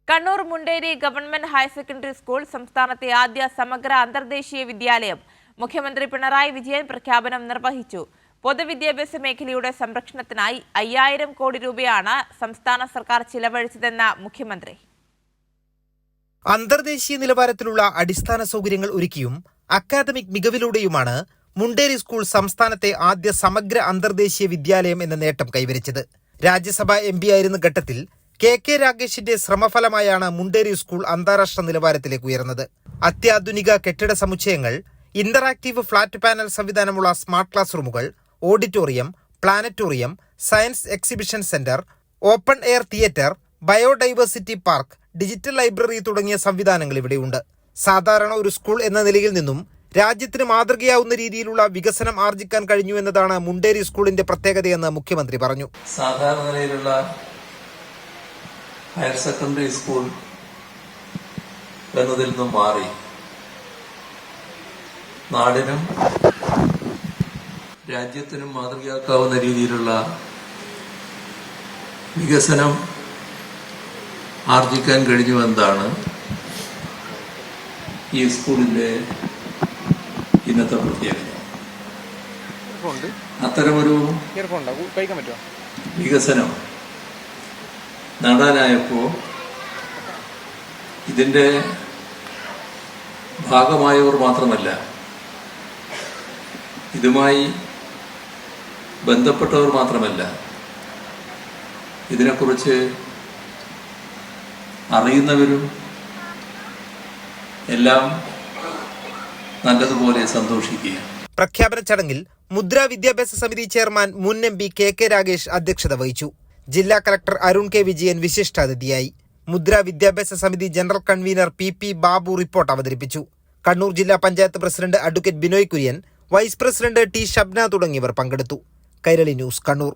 Kannur Munderi government higher secondary school സംസ്ഥാനത്തെ ആദ്യ സമഗ്ര അന്തർദേശീയ വിദ്യാലയം മുഖ്യമന്ത്രി പിണറായി വിജയൻ പ്രഖ്യാപനം നിർവഹിച്ചു. പൊതുവിദ്യാഭ്യാസ മേഖലയുടെ സംരക്ഷണത്തിനായി 5000 കോടി രൂപയാണ് സംസ്ഥാന സർക്കാർ ചിലവഴിച്ചതെന്ന് മുഖ്യമന്ത്രി. അന്തർദേശീയ നിലവാരത്തിലുള്ള അടിസ്ഥാന സൗകര്യങ്ങൾ ഒരുക്കിയും അക്കാദമിക് മികവിലൂടെയുമാണ് മുണ്ടേരി സ്കൂൾ സംസ്ഥാനത്തെ ആദ്യ സമഗ്ര അന്തർദേശീയ വിദ്യാലയം എന്ന നേട്ടം കൈവരിച്ചത്. രാജ്യസഭാ MP ആയിരുന്ന ഘട്ടത്തിൽ KK രാഗേഷിന്റെ ശ്രമഫലമായാണ് മുണ്ടേരി സ്കൂൾ അന്താരാഷ്ട്ര നിലവാരത്തിലേക്ക് ഉയർന്നത്. അത്യാധുനിക കെട്ടിട സമുച്ചയങ്ങൾ, ഇന്ററാക്റ്റീവ് ഫ്ലാറ്റ് പാനൽ സംവിധാനമുള്ള സ്മാർട്ട് ക്ലാസ് റൂമുകൾ, auditorium, planetarium, science exhibition centre, open air theatre, biodiversity park, digital library തുടങ്ങിയ സംവിധാനങ്ങൾ ഇവിടെയുണ്ട്. സാധാരണ ഒരു സ്കൂൾ എന്ന നിലയിൽ നിന്നും രാജ്യത്തിന് മാതൃകയാവുന്ന രീതിയിലുള്ള വികസനം ആർജിക്കാൻ കഴിഞ്ഞു എന്നതാണ് മുണ്ടേരി സ്കൂളിന്റെ പ്രത്യേകതയെന്ന് മുഖ്യമന്ത്രി പറഞ്ഞു. സാധാരണ നിലയിലുള്ള ഹയർ സെക്കൻഡറി സ്കൂൾ എന്നതിൽ നിന്നും മാറി നാടിനും രാജ്യത്തിനും മാതൃകയാക്കാവുന്ന രീതിയിലുള്ള വികസനം ആർജിക്കാൻ കഴിഞ്ഞുവെന്നതാണ് ഈ സ്കൂളിന്റെ ഇന്നത്തെ പ്രത്യേകത. അത്തരമൊരു വികസനം നേടാനായപ്പോ ഇതിന്റെ ഭാഗമായവർ മാത്രമല്ല, ഇതുമായി ബന്ധപ്പെട്ടവർ മാത്രമല്ല, ഇതിനെക്കുറിച്ച് അറിയുന്നവരും എല്ലാം നല്ലതുപോലെ സന്തോഷിക്കുക. പ്രഖ്യാപന ചടങ്ങിൽ മുദ്രാ വിദ്യാഭ്യാസ സമിതി ചെയർമാൻ മുൻ MP KK രാഗേഷ് അധ്യക്ഷത വഹിച്ചു. ജില്ലാ കളക്ടർ അരുൺ K വിജയൻ വിശിഷ്ടാതിഥിയായി. മുദ്രാ വിദ്യാഭ്യാസ സമിതി general convener PP Babu report അവതരിപ്പിച്ചു. കണ്ണൂർ ജില്ലാ panchayat president advocate Binoy Kurian, vice president T Shabna തുടങ്ങിയവർ പങ്കെടുത്തു. കൈരളി ന്യൂസ്, കണ്ണൂർ.